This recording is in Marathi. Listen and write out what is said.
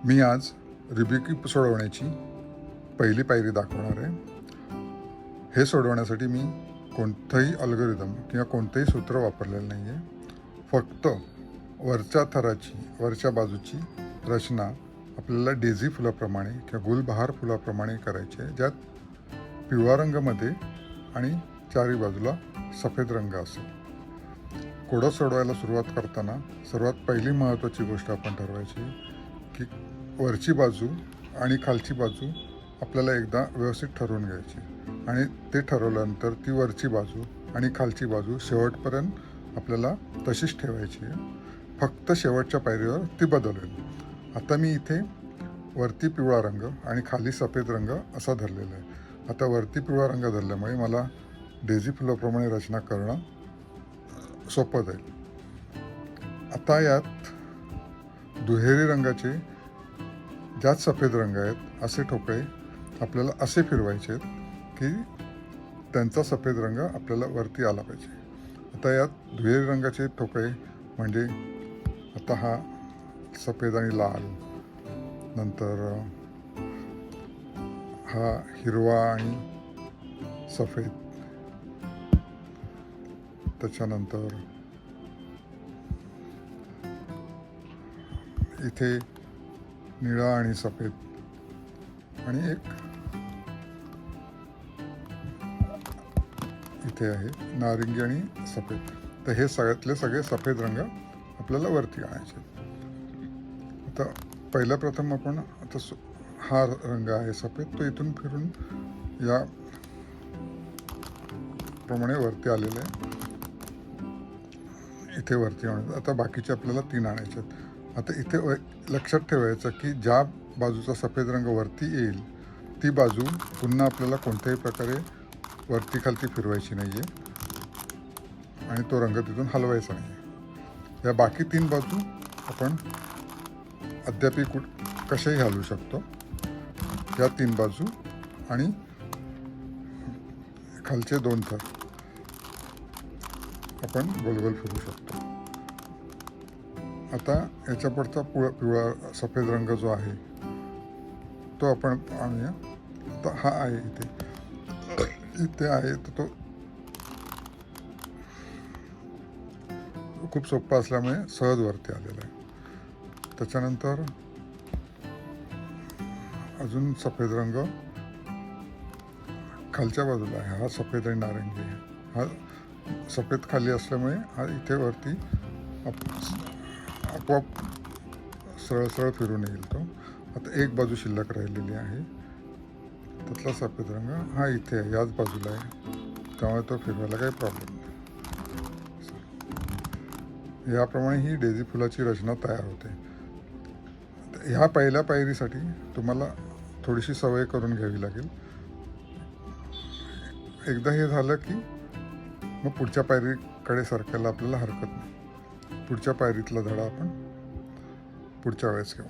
मी आज रुबिक क्यूब सोडवण्याची पहिली पायरी दाखवणार आहे. हे सोडवण्यासाठी मी कोणतंही अल्गोरिदम किंवा कोणतंही सूत्र वापरलेलं नाही आहे. फक्त वरच्या थराची, वरच्या बाजूची रचना आपल्याला डेझी फुलाप्रमाणे किंवा गुलबहार फुलाप्रमाणे करायची आहे, ज्यात पिवळा रंगामध्ये आणि चारी बाजूला सफेद रंग असेल. कोडं सोडवायला सुरुवात करताना सर्वात पहिली महत्त्वाची गोष्ट आपण ठरवायची की वरची बाजू आणि खालची बाजू आपल्याला एकदा व्यवस्थित ठरवून घ्यायची, आणि ते ठरवल्यानंतर ती वरची बाजू आणि खालची बाजू शेवटपर्यंत आपल्याला तशीच ठेवायची आहे. फक्त शेवटच्या पायरीवर ती बदलेल. आता मी इथे वरती पिवळा रंग आणि खाली सफेद रंग असा धरलेला आहे. आता वरती पिवळा रंग धरल्यामुळे मला डेझी फुलाप्रमाणे रचना करणं सोपं जाईल. आता यात दुहेरी रंगाचे, ज्यात सफेद रंग आहेत असे ठोकळे आपल्याला असे फिरवायचे आहेत की त्यांचा सफेद रंग आपल्याला वरती आला पाहिजे. आता यात दुहेरी रंगाचे ठोकळे म्हणजे आता हा सफेद आणि लाल, नंतर हा हिरवा आणि सफेद, त्याच्यानंतर इथे निळा आणि सफेद, आणि एक इथे आहे नारिंगी आणि सफेद. तर हे सगळ्यातले सगळे सफेद रंग आपल्याला वरती आणायचे. आता पहिल्या प्रथम आपण आता हा रंग आहे सफेद, तो इथून फिरून या प्रमाणे वरती आलेला आहे, इथे वरती आणायचं. आता बाकीचे आपल्याला 3 आणायचे आहेत. आता इथे लक्षात ठेवायचं की ज्या बाजूचा सफेद रंग वरती येईल ती बाजू पुन्हा आपल्याला कोणत्याही प्रकारे वरती खालती फिरवायची नाही आहे, आणि तो रंग तिथून हलवायचा नाही आहे. या बाकी 3 बाजू आपण अद्याप कशाही हलवू शकतो. या 3 बाजू आणि खालचे 2 थर आपण गोलगोल फिरू शकतो. आता याच्या पुढचा पिवळा सफेद रंग जो आहे तो आपण आणूया. आता हा आहे इथे आहे, तर तो खूप सोपा असल्यामुळे सहज वरती आलेला आहे. त्याच्यानंतर अजून सफेद रंग खालच्या बाजूला आहे. हा सफेद आणि नारंगी आहे. हा सफेद खाली असल्यामुळे हा इथे वरती आपोआप सरळ सरळ फिरून येईल तो. आता एक बाजू शिल्लक राहिलेली आहे, त्यातला सफेद रंग हा इथे आहे, याच बाजूला आहे, त्यामुळे तो फिरवायला काही प्रॉब्लेम नाही. याप्रमाणे ही डेझी फुलाची रचना तयार होते. ह्या पहिल्या पायरीसाठी तुम्हाला थोडीशी सवय करून घ्यावी लागेल. एकदा हे झालं की मग पुढच्या पायरीकडे सरकायला आपल्याला हरकत नाही. पुढच्या पायरीतला धडा आपण पुढच्या वेळेस घेऊ.